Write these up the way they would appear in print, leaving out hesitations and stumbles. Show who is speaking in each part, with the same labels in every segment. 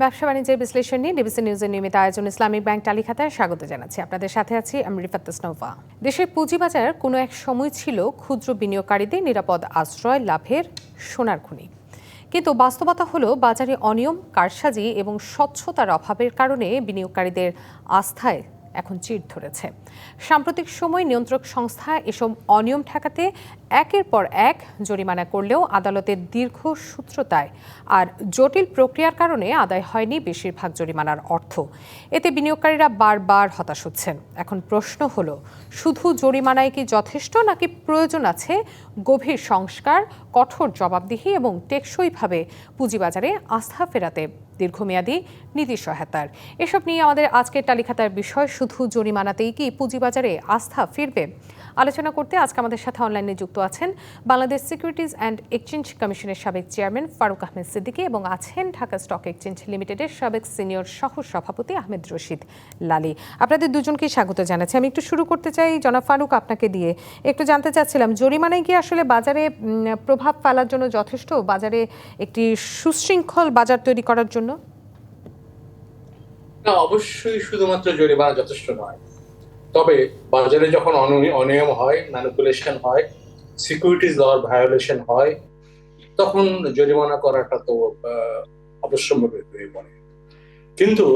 Speaker 1: ব্যবসা বাণিজ্যের বিশ্লেষণ নিয়ে ডিবিসি নিউজের নিয়মিত আয়োজন ইসলামিক ব্যাংক টালিখাতায় স্বাগত জানাচ্ছি। আপনাদের সাথে আছি আমি রিফাত তাসনৌফা। দেশের পুঁজিবাজার কোনো এক সময় ছিল ক্ষুদ্র বিনিয়োগকারীদের নিরাপদ আশ্রয় লাভের সোনার খনি, কিন্তু বাস্তবতা হলো বাজারে অনিয়ম, কারসাজি এবং স্বচ্ছতার অভাবের কারণে বিনিয়োগকারীদের আস্থায় এখন চিড় ধরেছে। সাম্প্রতিক সময় নিয়ন্ত্রক সংস্থা এসব অনিয়ম ঠেকাতে একের পর এক জরিমানা করলেও আদালতের দীর্ঘ সূত্রতায় আর জটিল প্রক্রিয়ার কারণে আদায় হয়নি বেশিরভাগ জরিমানার অর্থ। এতে বিনিয়োগকারীরা বারবার হতাশ হচ্ছেন। এখন প্রশ্ন হলো, শুধু জরিমানায় কি যথেষ্ট, নাকি প্রয়োজন আছে গভীর সংস্কার, কঠোর জবাবদিহি এবং টেকসইভাবে পুঁজিবাজারে আস্থা ফেরাতে দীর্ঘমেয়াদী নীতি সহায়তার? এসব নিয়ে আমাদের আজকের তালিকাতার বিষয়, শুধু জরিমানাতেই কি পুঁজিবাজারে আস্থা ফিরবে? আলোচনা করতে আজকে আমাদের সাথে অনলাইনে যুক্ত আছেন বাংলাদেশ সিকিউরিটিজ অ্যান্ড এক্সচেঞ্জ কমিশনের সাবেক চেয়ারম্যান ফারুক আহমেদ সিদ্দিকী এবং আছেন ঢাকা স্টক এক্সচেঞ্জ লিমিটেডের সাবেক সিনিয়র সহ সভাপতি আহমেদ রশিদ লালী। আপনাদের দুজনকে স্বাগত জানাচ্ছি। আমি একটু শুরু করতে চাই জনাব ফারুক, আপনাকে দিয়ে একটু জানতে চাচ্ছিলাম, জরিমানায় কি আসলে বাজারে প্রভাব ফেলার জন্য যথেষ্ট, বাজারে একটি সুশৃঙ্খল বাজার তৈরি করার জন্য?
Speaker 2: না, অবশ্যই শুধুমাত্র জরিমানা যথেষ্ট নয়। তবে বাজারে যখন অনিয়ম হয়, ম্যানিপুলেশন হয়, সিকিউরিটিজ লর ভায়োলেশন হয়, তখন জরিমানা করাটা তো অবশ্যম্ভাবী হয়ে পড়ে। কিন্তু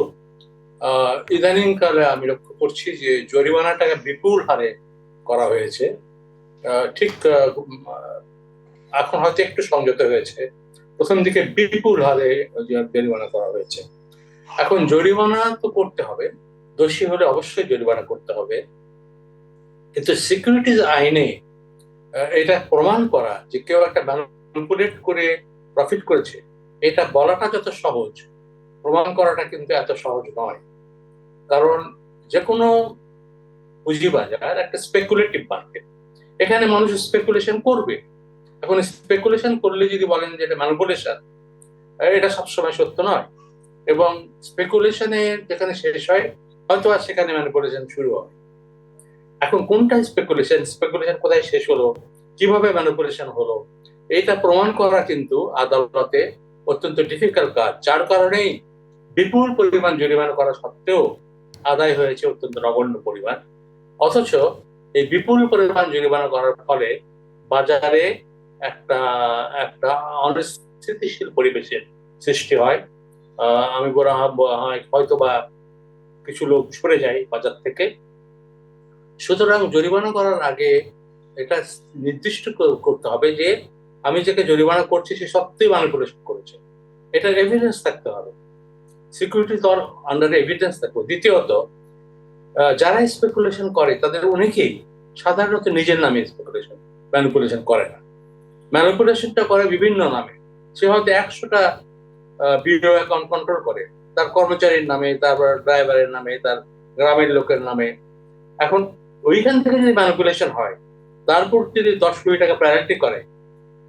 Speaker 2: ইদানিং কালে আমি লক্ষ্য করছি যে জরিমানাটাকে বিপুল হারে করা হয়েছে। ঠিক এখন হয়তো একটু সংযত হয়েছে, প্রথম দিকে বিপুল হারে জরিমানা করা হয়েছে। এখন জরিমানা তো করতে হবে, দোষী হলে অবশ্যই জরিমানা করতে হবে, কিন্তু সিকিউরিটিজ আইনে এটা প্রমাণ করা যে কেউ একটা ম্যানিপুলেট করে প্রফিট করেছে, এটা বলাটা যত সহজ, প্রমাণ করাটা কিন্তু এত সহজ নয়। কারণ যে কোনো পুঁজিবাজার একটা স্পেকুলেটিভ মার্কেট, এখানে মানুষ স্পেকুলেশন করবে। এখন স্পেকুলেশন করলে যদি বলেন যে এটা ম্যানিপুলেশন, এটা সবসময় সত্য নয়। এবং স্পেকুলেশনে যেখানে শেষ হয়, হয়তো আর সেখানে ম্যানিপুলেশন শুরু হয়। এখন কোনটা স্পেকুলেশন, স্পেকুলেশন কোথায় শেষ হলো, কিভাবে ম্যানিপুলেশন হলো, এটা প্রমাণ করা কিন্তু আদালতে অত্যন্ত ডিফিকাল্ট কাজ। যার কারণেই বিপুল পরিমাণ জরিমানা করা সত্ত্বেও আদায় হয়েছে অত্যন্ত নগণ্য পরিমাণ। অথচ এই বিপুল পরিমাণ জরিমানা করার ফলে বাজারে একটা একটা অনিশ্চিতিশীল পরিবেশের সৃষ্টি হয়। আমি বলা হয় হয়তো বা কিছু লোক সরে যায় বাজার থেকে। সুতরাং জরিমানা করার আগে এটা নির্দিষ্ট করতে হবে যে আমি যাকে জরিমানা করছি সে সত্যিই ম্যানিপুলেশন করেছে, এটার এভিডেন্স থাকতে হবে। সিকিউরিটি লর আন্ডারে এভিডেন্স থাকবে। দ্বিতীয়ত, যারা স্পেকুলেশন করে তাদের অনেকেই সাধারণত নিজের নামে স্পেকুলেশন, ম্যানিপুলেশন করে না। ম্যানিপুলেশনটা করে বিভিন্ন নামে। সে হয়তো 100টা বিডিও অ্যাকাউন্ট কন্ট্রোল করে, তার কর্মচারীর নামে, তারপর ড্রাইভারের নামে, তার গ্রামের লোকের নামে। এখন ওইখান থেকে যদি ম্যানিপুলেশন হয়, তারপর যদি 10 কোটি টাকা পেনাল্টি করে,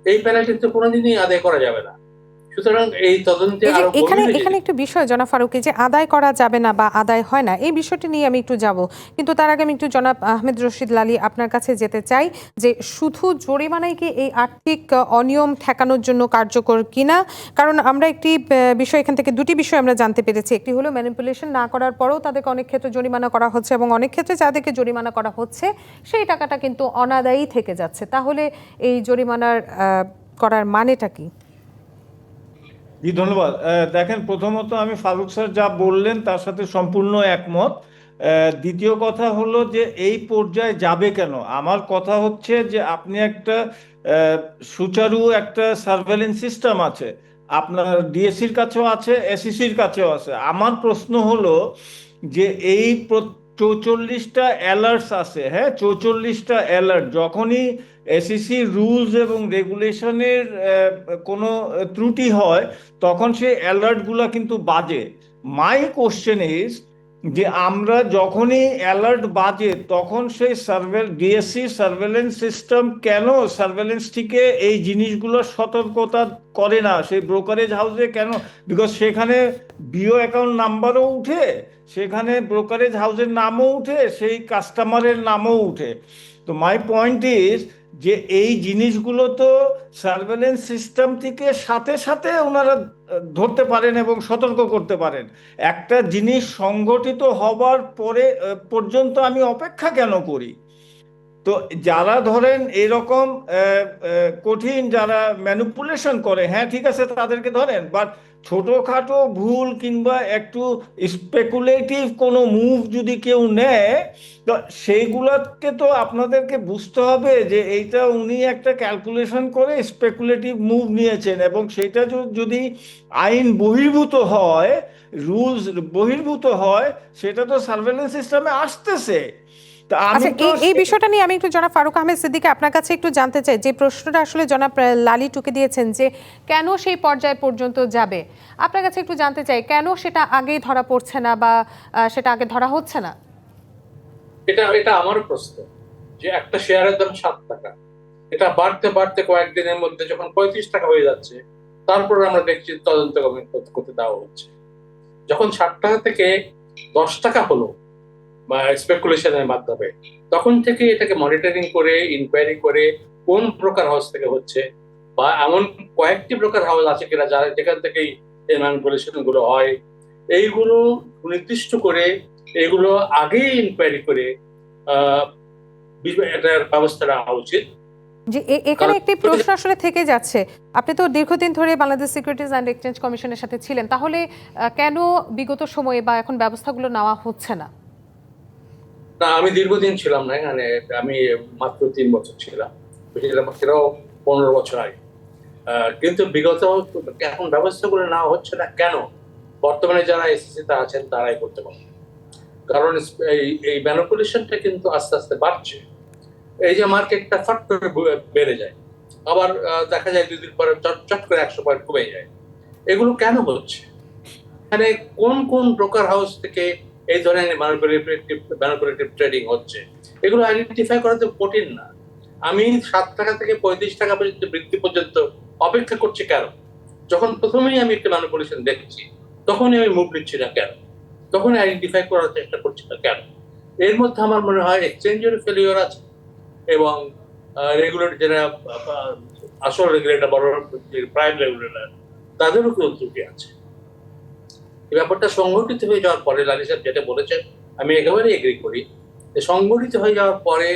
Speaker 2: এই পেনাল্টি তো কোনোদিনই আদায় করা যাবে না। সুতরাং এই তদন্তে আরো
Speaker 1: এখানে একটু বিষয় জনাব ফারুক, যে আদায় করা যাবে না বা আদায় হয় না, এই বিষয়টি নিয়ে আমি একটু যাব, কিন্তু তার আগে আমি একটু জনাব আহমেদ রশিদ লালী আপনার কাছে যেতে চাই যে শুধু জরিমানাই কি এই আর্থিক অনিয়ম ঠেকানোর জন্য কার্যকর কিনা? কারণ আমরা একটি বিষয়, এখান থেকে দুটি বিষয় আমরা জানতে পেরেছি। একটি হলো ম্যানিপুলেশন না করার পরেও তাদেরকে অনেক ক্ষেত্রে জরিমানা করা হচ্ছে, এবং অনেক ক্ষেত্রে যাদেরকে জরিমানা করা হচ্ছে সেই টাকাটা কিন্তু অনাদায়ী থেকে যাচ্ছে। তাহলে এই জরিমানার করার মানেটা কি?
Speaker 3: জি, ধন্যবাদ। দেখেন, প্রথমত আমি ফারুক স্যার যা বললেন তার সাথে সম্পূর্ণ একমত। দ্বিতীয় কথা হলো যে এই পর্যায়ে যাবে কেন, আমার কথা হচ্ছে যে আপনি একটা সুচারু একটা সার্ভেলেন্স সিস্টেম আছে, আপনার ডিএসসির কাছেও আছে, এসইসির কাছেও আছে। আমার প্রশ্ন হলো যে এই 44টা অ্যালার্টস আছে, হ্যাঁ, 44টা অ্যালার্ট, যখনই এসইসি রুলস এবং রেগুলেশনের কোনো ত্রুটি হয় তখন সেই অ্যালার্টগুলো কিন্তু বাজে। মাই কোশ্চেন ইজ যে আমরা যখনই অ্যালার্ট বাজে তখন সেই ডিএসসি সার্ভেলেন্স সিস্টেম কেন সার্ভেলেন্সটিকে এই জিনিসগুলো সতর্কতা করে না সেই ব্রোকারেজ হাউসে কেন? বিকজ সেখানে বিও অ্যাকাউন্ট নাম্বারও উঠে, সেখানে ব্রোকারেজ হাউসের নামও উঠে, সেই কাস্টমারের নামও উঠে। তো মাই পয়েন্ট ইজ যে এই জিনিসগুলো তো সার্ভেলেন্স সিস্টেম থেকে সাথে সাথে ওনারা ধরতে পারেন এবং সতর্ক করতে পারেন। একটা জিনিস সংগঠিত হবার পরে পর্যন্ত আমি অপেক্ষা কেন করি? তো যারা ধরেন এরকম কঠিন যারা ম্যানিপুলেশন করে, হ্যাঁ ঠিক আছে তাদেরকে ধরেন, বাট ছোটখাটো ভুল কিংবা একটু স্পেকুলেটিভ কোনো মুভ যদি কেউ নেয়, তো সেইগুলোকে তো আপনাদেরকে বুঝতে হবে যে এইটা উনি একটা ক্যালকুলেশন করে স্পেকুলেটিভ মুভ নিয়েছেন, এবং সেটা যদি আইন বহির্ভূত হয়, রুলস বহির্ভূত হয়, সেটা তো সার্ভেলেন্স সিস্টেমে আসতেছে। তা আমি
Speaker 1: আচ্ছা,
Speaker 3: তো
Speaker 1: এই বিষয়টা নিয়ে আমি একটু জনাব ফারুক আহমেদ সিদ্দিকী আপনার কাছে একটু জানতে চাই, যে প্রশ্নটা আসলে জনাব লালি টুকে দিয়েছেন যে কেন সেই পর্যায় পর্যন্ত যাবে, আপনার কাছে একটু জানতে চাই কেন সেটা আগেই ধরা পড়ছে না বা সেটা আগে ধরা হচ্ছে না?
Speaker 2: এটা এটা আমারও প্রশ্ন, যে একটা শেয়ারের দাম 7 টাকা, এটা বাড়তে বাড়তে কয়েকদিনের মধ্যে যখন 35 টাকা হয়ে যাচ্ছে, তারপরে আমরা দেখছি তদন্ত করতে দেওয়া হচ্ছে। যখন 7 টাকা থেকে 10 টাকা হলো বা স্পেকুলেশনের মাধ্যমে, তখন থেকে এটাকে মনিটরিং করে ইনকোয়ারি করে কোন ব্রোকার হাউস থেকে হচ্ছে, বা এমন কয়েকটি ব্রোকার হাউস আছে কিনা যারা যেখান থেকেই এই ম্যানিপুলেশন গুলো হয়, এইগুলো নির্দিষ্ট করে এগুলো আগেই ইনকোয়ারি করে এটার ব্যবস্থা নেওয়া উচিত।
Speaker 1: যে এখানে একটি প্রশ্ন আসলে থেকে যাচ্ছে, আপনি তো দীর্ঘদিন ধরে বাংলাদেশ সিকিউরিটিজ অ্যান্ড এক্সচেঞ্জ কমিশনের সাথে ছিলেন, তাহলে কেন বিগত সময়ে বা এখন ব্যবস্থাগুলো নেওয়া হচ্ছে না?
Speaker 2: না, আমি দীর্ঘদিন ছিলাম না এখানে, আমি মাত্র 3 বছর ছিলাম, সেটাও 15 বছর আগে। কিন্তু বিগত এখন ব্যবস্থাগুলো নেওয়া হচ্ছে না কেন? বর্তমানে যারা এসএসসি তে আছেন তারাই করতে পারেন, কারণ এই ম্যানিপুলেশনটা কিন্তু আস্তে আস্তে বাড়ছে। এই যে মার্কেটটা ফট করে বেড়ে যায়, আবার দেখা যায় 2 দিন পরে চট করে 100 পয়েন্ট কমে যায়। এগুলো কেন হচ্ছে? এখানে কোন কোন ব্রোকার হাউস থেকে এই ধরনের ম্যানিপুলেটিভ ট্রেডিং হচ্ছে, এগুলো আইডেন্টিফাই করা তো কঠিন না। আমি 7 টাকা থেকে 35 টাকা পর্যন্ত বৃদ্ধি পর্যন্ত অপেক্ষা করছি কেন? যখন প্রথমেই আমি একটা ম্যানিপুলেশন দেখছি, তখনই আমি মুভ নিচ্ছি না কেন? তখনই আইডেন্টিফাই করার চেষ্টা করছি না কেন? এর মধ্যে আমার মনে হয় এক্সচেঞ্জের ফেলিওর আছে, এবং রেগুলেটর যারা আসল রেগুলেটর, বড় প্রাইম রেগুলেটর, তাদেরও কেউ ত্রুটি আছে। এই ব্যাপারটা সংগঠিত হয়ে যাওয়ার পরে, লালি সাহেব যেটা বলেছেন আমি একেবারেই এগ্রি করি, যে সংগঠিত হয়ে যাওয়ার পরে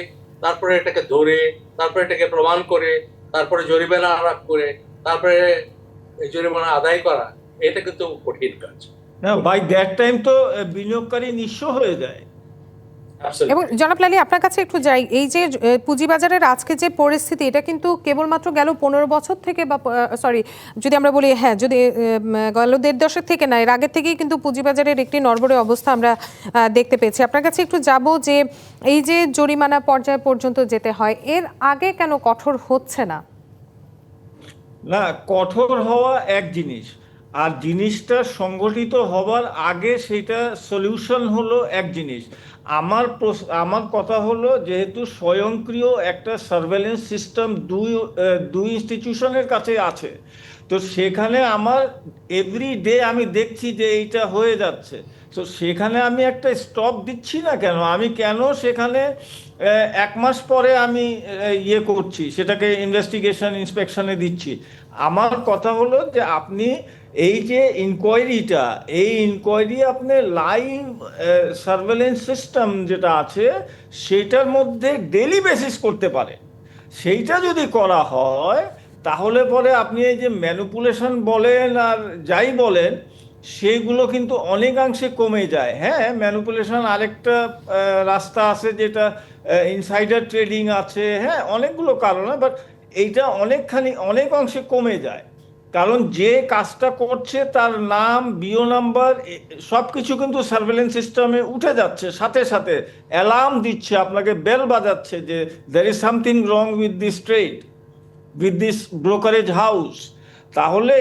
Speaker 2: তারপরে এটাকে ধরে, তারপরে এটাকে প্রমাণ করে, তারপরে জরিমানা আরোপ করে, তারপরে এই জরিমানা আদায় করা, এটা কিন্তু কঠিন কাজ।
Speaker 3: না, বাই দ্যাট টাইম তো বিনিয়োগকারী নিঃস্ব হয়ে যায়।
Speaker 1: এবং জনাব লালি আপনার কাছে একটু যাই, এই যে পুঁজিবাজারের আজকে যে পরিস্থিতি, এটা কিন্তু কেবলমাত্র গেল 15 বছর থেকে বা সরি যদি আমরা বলি, হ্যাঁ যদি গেল 1.5 দশক থেকে না, এর আগের থেকেই কিন্তু পুঁজিবাজারের একটি নড়বড়ে অবস্থা আমরা দেখতে পেয়েছি। আপনার কাছে একটু যাব যে এই যে জরিমানা পর্যায় পর্যন্ত যেতে হয়, এর আগে কেন কঠোর হচ্ছে না?
Speaker 3: না, কঠোর হওয়া এক জিনিস, আর জিনিসটা সংগঠিত হবার আগে সেটা সলিউশন হলো এক জিনিস। আমার কথা হলো, যেহেতু স্বয়ংক্রিয় একটা সার্ভেলেন্স সিস্টেম দুই ইনস্টিটিউশনের কাছে আছে, তো সেখানে আমার এভরি ডে আমি দেখছি যে এইটা হয়ে যাচ্ছে, তো সেখানে আমি একটা স্টপ দিচ্ছি না কেন? আমি কেন সেখানে 1 মাস পরে আমি ইয়ে করছি, সেটাকে ইনভেস্টিগেশন ইন্সপেকশনে দিচ্ছি? আমার কথা হলো যে আপনি এই যে ইনকোয়ারিটা, এই ইনকোয়ারি আপনি লাইভ সার্ভেলেন্স সিস্টেম যেটা আছে সেটার মধ্যে ডেলি বেসিস করতে পারে। সেইটা যদি করা হয়, তাহলে পরে আপনি এই যে ম্যানিপুলেশন বলেন আর যাই বলেন, সেইগুলো কিন্তু অনেকাংশে কমে যায়। হ্যাঁ, ম্যানিপুলেশন আরেকটা রাস্তা আছে, যেটা ইনসাইডার ট্রেডিং আছে, হ্যাঁ অনেকগুলো কারণে, বাট এইটা অনেক অংশে কমে যায়, কারণ যে কাজটা করছে তার নাম, বিও নাম্বার, সব কিছু কিন্তু সার্ভেলেন্স সিস্টেমে উঠে যাচ্ছে, সাথে সাথে অ্যালার্ম দিচ্ছে, আপনাকে বেল বাজাচ্ছে যে there is something wrong with this trade, with this brokerage house. তাহলে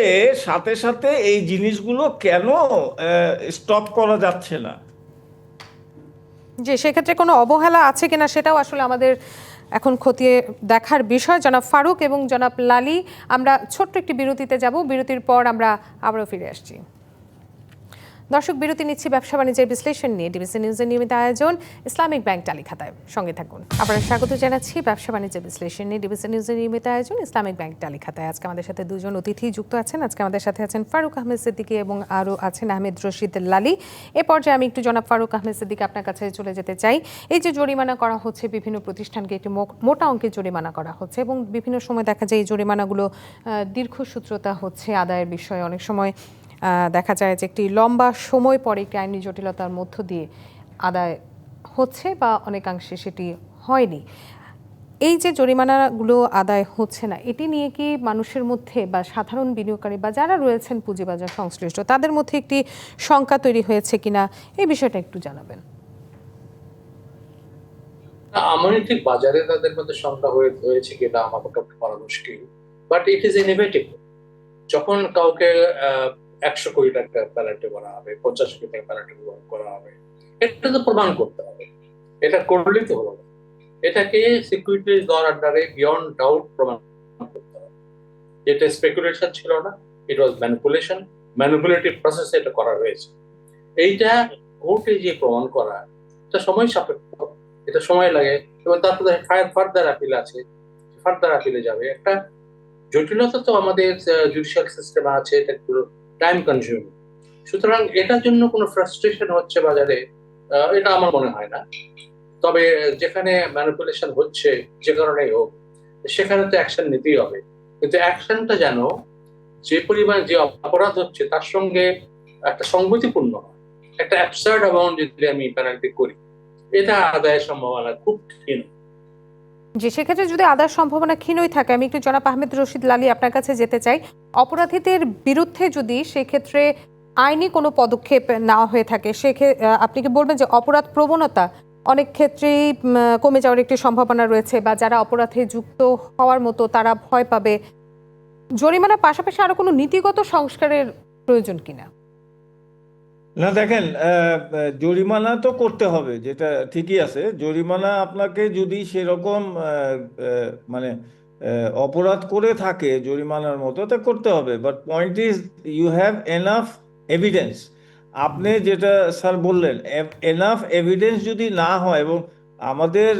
Speaker 3: সাথে সাথে এই জিনিসগুলো কেন স্টপ করা যাচ্ছে না?
Speaker 1: যে সেক্ষেত্রে কোনো অবহেলা আছে কিনা সেটাও আসলে আমাদের এখন খতিয়ে দেখার বিষয়। জনাব ফারুক এবং জনাব লালি, আমরা ছোট্ট একটি বিরতিতে যাব, বিরতির পর আমরা আবারও ফিরে আসছি। দর্শক, বিরতি নিচ্ছি ব্যবসা বাণিজ্যের বিশ্লেষণ নিয়ে। ডিবিসি নিউজের নিয়মিত আয়োজন ইসলামিক ব্যাংক টালিখাতায়, সঙ্গে থাকুন। আবার স্বাগত জানাচ্ছি ব্যবসা বাণিজ্যের বিশ্লেষণ নিয়ে ডিবিসি নিউজের নিয়মিত আয়োজন ইসলামিক ব্যাংক টালিখাতায়। আজকে আমাদের সাথে দুজন অতিথি যুক্ত আছেন। আজকে আমাদের সাথে আছেন ফারুক আহমেদ সিদ্দিকী এবং আরও আছেন আহমেদ রশিদ লালী। এ পর্যায়ে আমি একটু জনাব ফারুক আহমেদ সিদ্দিকী আপনার কাছে চলে যেতে চাই। এই যে জরিমানা করা হচ্ছে, বিভিন্ন প্রতিষ্ঠানকে একটি মোটা অঙ্কের জরিমানা করা হচ্ছে এবং বিভিন্ন সময় দেখা যায় এই জরিমানাগুলো দীর্ঘসূত্রতা হচ্ছে আদায়ের বিষয়ে। অনেক সময় দেখা যায় যে একটি লম্বা সময় পরে একটি আইনি জটিলতার মধ্য দিয়ে আদায় হচ্ছে বা অনেকাংশে সেটি হয়নি। এই যে জরিমানাগুলো আদায় হচ্ছে না, এটি নিয়ে কি মানুষের মধ্যে বা সাধারণ বিনিয়োগকারী বা যারা রয়েছেন পুঁজিবাজার সংশ্লিষ্ট তাদের মধ্যে একটি শঙ্কা তৈরি হয়েছে কিনা, এই বিষয়টা একটু জানাবেন।
Speaker 2: আমার ঠিক বাজারে তাদের মধ্যে শঙ্কা হয়েছে কিনা আমার পক্ষে বলা মুশকিল, বাট ইট ইজ ইনএভিটেবল। যখন কাউকে 100 কোটি টাকা পেনাল্টি করা হবে, 50 কোটি টাকা পেনাল্টি করা হবে, এটা তো প্রমাণ করতে হবে। এটা করলেই তো হলো না, এটাকে সিকিউরিটিজ লর আন্ডারে বিয়ন্ড ডাউট প্রমাণ করতে হবে। এটা স্পেকুলেশন ছিল না, ইট ওয়াজ ম্যানিপুলেশন, ম্যানিপুলেটিভ প্রসেসে এটা করা হয়েছে। এইটা কোর্টে যে প্রমাণ করা, এটা সময় সাপেক্ষ, এটা সময় লাগে, এবং তারপরে ফার্দার আপিল আছে, ফার্দার আপিলে যাবে। একটা জটিলতা তো আমাদের জুডিশিয়াল সিস্টেমে আছে, এটা একটু টাইম কনজিউমিং। সুতরাং এটার জন্য কোনো ফ্রাস্ট্রেশন হচ্ছে বাজারে, এটা আমার মনে হয় না। তবে যেখানে ম্যানিপুলেশন হচ্ছে, যে কারণেই হোক, সেখানে তো অ্যাকশন নিতেই হবে, কিন্তু অ্যাকশনটা যেন যে পরিমাণ যে অপরাধ হচ্ছে তার সঙ্গে একটা সংগতিপূর্ণ হয়। একটা অ্যাবসার্ড অ্যামাউন্ট যদি আমি পেনাল্টি করি, এটা আদায়ের সম্ভাবনা খুব ক্ষীণ।
Speaker 1: যে সেক্ষেত্রে যদি আদায়ের সম্ভাবনা ক্ষীণই থাকে, আমি একটু জনাব আহমেদ রশিদ লালী আপনার কাছে যেতে চাই। অপরাধীদের বিরুদ্ধে যদি সেক্ষেত্রে আইনি কোনো পদক্ষেপ নেওয়া হয়ে থাকে, আপনি কি বলবেন যে অপরাধ প্রবণতা অনেক ক্ষেত্রেই কমে যাওয়ার একটি সম্ভাবনা রয়েছে, বা যারা অপরাধে যুক্ত হওয়ার মতো তারা ভয় পাবে? জরিমানার পাশাপাশি আরো কোনো নীতিগত সংস্কারের প্রয়োজন কিনা?
Speaker 3: না দেখেন, জরিমানা তো করতে হবে, যেটা ঠিকই আছে। জরিমানা আপনাকে যদি সেরকম মানে অপরাধ করে থাকে জরিমানার মতো, তা করতে হবে। But point is you have enough evidence. আপনি যেটা স্যার বললেন, এনাফ এভিডেন্স যদি না হয়, এবং আমাদের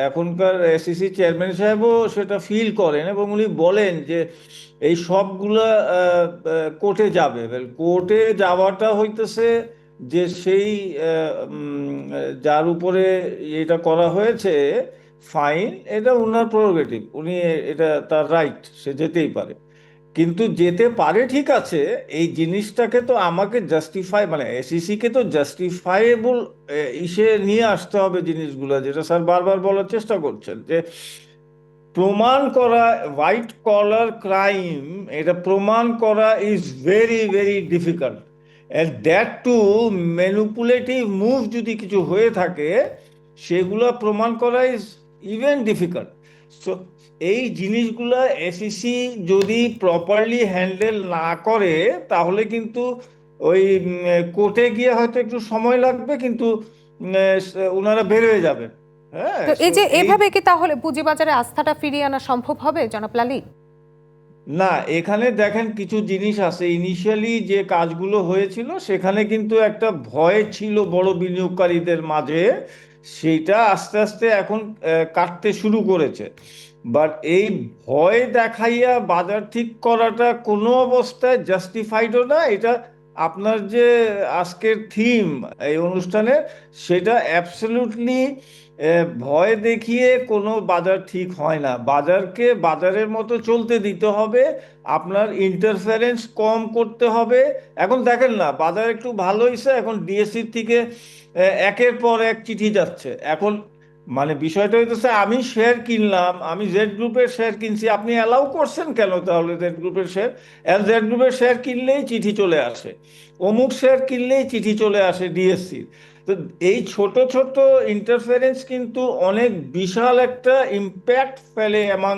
Speaker 3: এখনকার এসিসি চেয়ারম্যান সাহেবও সেটা ফিল করেন এবং উনি বলেন যে এই সবগুলা কোর্টে যাবে। কোর্টে যাওয়াটা হইতেছে যে সেই যার উপরে এটা করা হয়েছে ফাইন, এটা উনার প্রেরোগেটিভ, উনি এটা তার রাইট, সে যেতেই পারে। কিন্তু যেতে পারে, ঠিক আছে, এই জিনিসটাকে তো আমাকে জাস্টিফাই, মানে এসিসি কে তো জাস্টিফাইয়েবল ইসে নিয়ে আসতে হবে জিনিসগুলো, যেটা স্যার বারবার বলার চেষ্টা করছেন যে প্রমাণ করা হোয়াইট কলার ক্রাইম, এটা প্রমাণ করা is very very difficult. And that too manipulative move যদি কিছু হয়ে থাকে, সেগুলো প্রমাণ করা ইজ ইভেন ডিফিকাল্ট। সো এই জিনিসগুলো এসিসি যদি প্রপারলি হ্যান্ডেল না করে, তাহলে কিন্তু ওই কোর্টে গিয়ে হয়তো একটু সময় লাগবে, কিন্তু ওনারা বের হয়ে যাবেন। হ্যাঁ,
Speaker 1: তো এই যে এভাবে কি তাহলে পুঁজিবাজারে আস্থাটা ফিরিয়ে আনা সম্ভব হবে জনাব লালী?
Speaker 3: না, এখানে দেখেন কিছু জিনিস আছে। ইনিশিয়ালি যে কাজগুলো হয়েছিল সেখানে কিন্তু একটা ভয় ছিল বড় বিনিয়োগকারীদের মাঝে, সেটা আস্তে আস্তে এখন কাটতে শুরু করেছে। বাট এই ভয় দেখাইয়া বাজার ঠিক করাটা কোনো অবস্থায় জাস্টিফাইডও না। এটা আপনার যে আজকের থিম এই অনুষ্ঠানে, সেটা অ্যাবসলিউটলি ভয় দেখিয়ে কোনো বাজার ঠিক হয় না। বাজারকে বাজারের মতো চলতে দিতে হবে, আপনার ইন্টারফারেন্স কম করতে হবে। এখন দেখেন না, বাজার একটু ভালো হয়েছে, এখন ডিএসসি থেকে একের পর এক চিঠি যাচ্ছে। এখন মানে বিষয়টা হইতেছে, আমি শেয়ার কিনলাম, আমি জেড গ্রুপের শেয়ার কিনছি, আপনি অ্যালাউ করছেন কেন তাহলে জেড গ্রুপের শেয়ার? জেড গ্রুপের শেয়ার কিনলেই চিঠি চলে আসে, অমুক শেয়ার কিনলেই চিঠি চলে আসে ডিএসসি। তো এই ছোট ছোট ইন্টারফারেন্স কিন্তু অনেক বিশাল একটা ইম্প্যাক্ট ফেলে অ্যামাং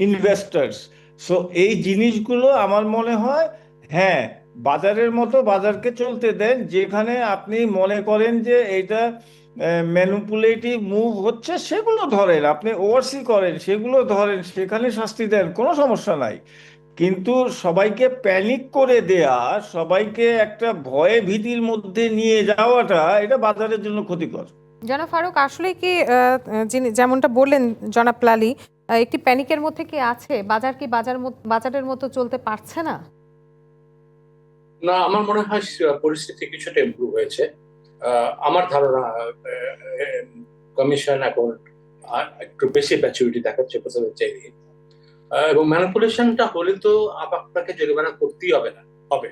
Speaker 3: ইনভেস্টার্স। সো এই জিনিসগুলো আমার মনে হয়, হ্যাঁ, বাজারের মতো বাজারকে চলতে দেন। যেখানে আপনি মনে করেন যে এটা ম্যানিপুলেটিভ মুভ হচ্ছে, সেগুলো ধরেন, আপনি ওভারসি করেন, সেগুলো ধরেন, সেখানে শাস্তি দেন, কোনো সমস্যা নাই। কিন্তু সবাইকে প্যানিক করে দেয়া, সবাইকে একটা ভয়ে ভীতির মধ্যে নিয়ে যাওয়াটা, এটা বাজারের জন্য ক্ষতিকর।
Speaker 1: জনাব ফারুক, আসলে কি যিনি যেমনটা বললেন জনাব লালী, একটি প্যানিকের মধ্যে কি আছে? বাজার কি বাজারের মতো চলতে পারছে না?
Speaker 2: না, আমার মনে হয় পরিস্থিতি কিছুটা ইমপ্রুভ হয়েছে। আমার ধারণা কমিশন এখন একটু বেশি ম্যাচুরিটি দেখাচ্ছে প্রথমের চাইতে। এবং ম্যানিপুলেশনটা হলে তো আপনাকে জরিমানা করতেই হবে না, হবে।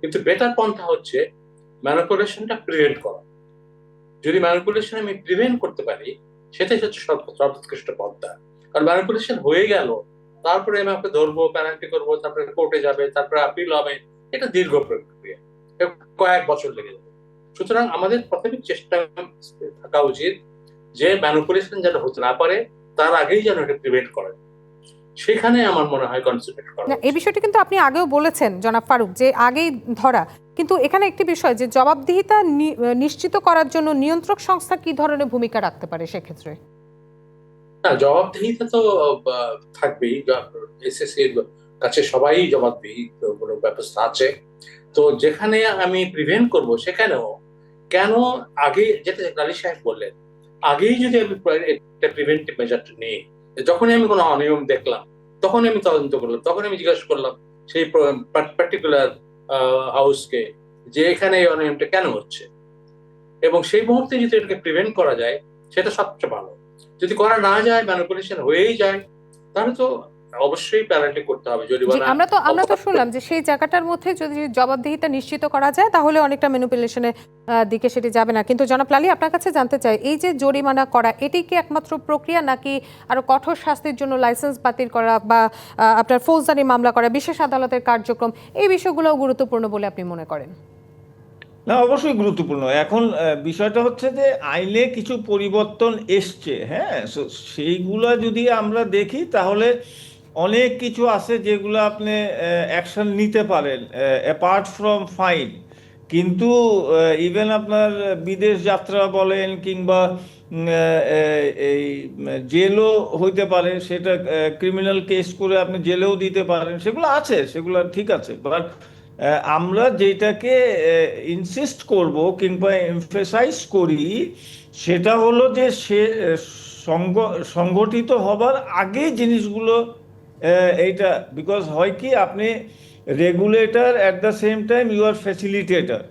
Speaker 2: কিন্তু বেটার পন্থা হচ্ছে ম্যানিপুলেশনটা প্রিভেন্ট করা। যদি ম্যানিপুলেশন আমি প্রিভেন্ট করতে পারি, সেটাই হচ্ছে সর্বোৎকৃষ্ট পন্থা। কারণ ম্যানিপুলেশন হয়ে গেল, তারপরে আমি আপনাকে ধরবো, পেনাল্টি করবো, তারপরে কোর্টে যাবে, তারপরে আপিল হবে, এটা দীর্ঘ প্রক্রিয়া, কয়েক বছর লেগে যাবে। সুতরাং আমাদের প্রাথমিক চেষ্টা থাকা উচিত যে ম্যানিপুলেশন যেন হতে না পারে, তার আগেই যেন এটা প্রিভেন্ট করে। সেখানে আমার মনে হয় কনসেন্ট্রেট করা
Speaker 1: না, এই বিষয়টি কিন্তু আপনি আগেও বলেছেন জনাব ফারুক, যে আগেই ধরা। কিন্তু এখানে একটি বিষয়, যে জবাবদিহিতা নিশ্চিত করার জন্য নিয়ন্ত্রক সংস্থা কি ধরনের ভূমিকা রাখতে পারে সেক্ষেত্রে?
Speaker 2: না, জবাবদিহিতা তো থাকবেই। এসএসসি এর কাছে সবাই জবাবদিহি কোনো ব্যবস্থা আছে। তো যেখানে আমি প্রিভেন্ট করব সেখানেও কেন আগে, যেটা লালী সাহেব বললেন, আগেই যদি আমি একটা প্রিভেন্টিভ মেজারটা নিই, যখনই আমি কোনো অনিয়ম দেখলাম তখনই আমি তদন্ত করলাম, তখন আমি জিজ্ঞাসা করলাম সেই পার্টিকুলার হাউসকে যে এখানে এই অনিয়মটা কেন হচ্ছে, এবং সেই মুহূর্তে যদি এটাকে প্রিভেন্ট করা যায় সেটা সবচেয়ে ভালো। যদি করা না যায়, ম্যানিপুলেশন হয়েই যায়, তাহলে তো অবশ্যই পেনাল্টি করতে হবে,
Speaker 1: জি,
Speaker 2: জরিমানা।
Speaker 1: আমরা তো শুনলাম যে সেই জায়গাটার মধ্যে যদি জবাবদিহিতা নিশ্চিত করা যায় তাহলে অনেকটা ম্যানিপুলেশনের দিকে সেটি যাবে না। কিন্তু জনাব লালী, আপনার কাছে জানতে চাই, এই যে জরিমানা করা, এটি কি একমাত্র প্রক্রিয়া, নাকি আরো কঠোর শাস্তির জন্য লাইসেন্স বাতিল করা বা আপনার ফৌজদারি মামলা করা, বিশেষ আদালতের কার্যক্রম, এই বিষয়গুলো গুরুত্বপূর্ণ বলে আপনি মনে করেন?
Speaker 3: না, অবশ্যই গুরুত্বপূর্ণ। এখন বিষয়টা হচ্ছে যে আইনে কিছু পরিবর্তন এসছে, হ্যাঁ, সেইগুলা যদি আমরা দেখি তাহলে অনেক কিছু আছে যেগুলো আপনি অ্যাকশন নিতে পারেন অ্যাপার্ট ফ্রম ফাইন। কিন্তু ইভেন আপনার বিদেশ যাত্রা বলেন কিংবা এই জেলও হইতে পারে, সেটা ক্রিমিনাল কেস করে আপনি জেলেও দিতে পারেন, সেগুলো আছে, সেগুলো ঠিক আছে। বাট আমরা যেটাকে ইনসিস্ট করব কিংবা এমফেসাইজ করি সেটা হলো যে সে সংগঠিত হবার আগে জিনিসগুলো এইটা, বিকজ হয় কি, আপনি regulator at the same time you are facilitator.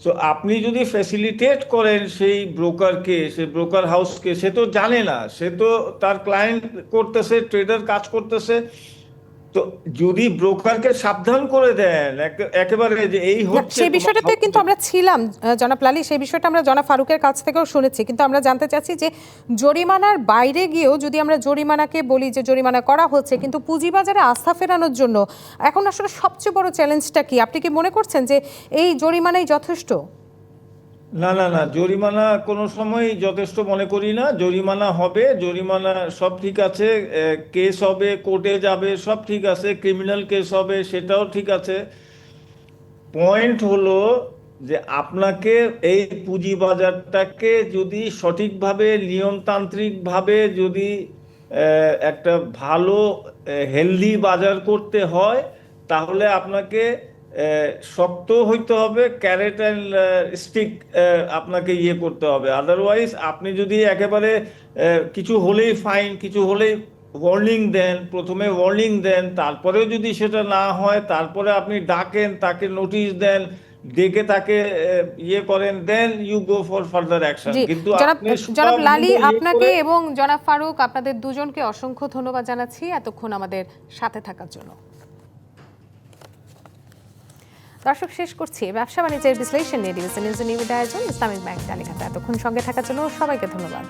Speaker 3: So আপনি যদি ফ্যাসিলিটেট করেন সেই ব্রোকারকে, সেই ব্রোকার হাউসকে, সে তো জানে না, সে তো তার ক্লায়েন্ট করতেছে, ট্রেডার কাজ করতেছে। তো যদি ব্রোকারকে সাবধান করে দেন একেবারে যে এই হচ্ছে,
Speaker 1: সেই বিষয়টাতে কিন্তু আমরা ছিলাম জনাব লালী, সেই বিষয়টা আমরা জনাব ফারুকের কাছ থেকেও শুনেছি। কিন্তু আমরা জানতে চাচ্ছি যে জরিমানার বাইরে গিয়েও যদি আমরা জরিমানাকে বলি যে জরিমানা করা হচ্ছে, কিন্তু পুঁজিবাজারে আস্থা ফেরানোর জন্য এখন আসলে সবচেয়ে বড় চ্যালেঞ্জটা কি? আপনি কি মনে করছেন যে এই জরিমানাই যথেষ্ট?
Speaker 3: না না না, জরিমানা কোনো সময় যথেষ্ট মনে করি না। জরিমানা হবে, জরিমানা সব ঠিক আছে, কেস হবে, কোর্টে যাবে, সব ঠিক আছে, ক্রিমিনাল কেস হবে, সেটাও ঠিক আছে। পয়েন্ট হলো যে আপনাকে এই পুঁজিবাজারটাকে যদি সঠিকভাবে নিয়মতান্ত্রিকভাবে যদি একটা ভালো হেলদি বাজার করতে হয়, তাহলে আপনাকে শক্ত হইতে হবে, ক্যারেট অ্যান্ড স্টিক আপনাকে ইয়ে করতে হবে। আদারওয়াইজ আপনি যদি একেবারে কিছু হলেই ফাইন, কিছু হলেই ওয়ার্নিং দেন, প্রথমে ওয়ার্নিং দেন, তারপরেও যদি সেটা না হয়, তারপরে আপনি ডাকেন, তাকে নোটিশ দেন, ডেকে তাকে ইয়ে করেন, then you go for further action.
Speaker 1: জি,
Speaker 3: কিন্তু
Speaker 1: জনাব লালী, আপনাকে এবং জনাব ফারুক, আপনাদের দুজনকে অসংখ্য ধন্যবাদ জানাচ্ছি এতক্ষণ আমাদের সাথে থাকার জন্য। দর্শক, শেষ করছি ব্যবসা বাণিজ্যের বিশ্লেষণ নিয়ে ডিবিসি নিউজের নিয়মিত আয়োজন ইসলামিক ব্যাংক টালিখাতা। এতক্ষণ সঙ্গে থাকার জন্য সবাইকে ধন্যবাদ।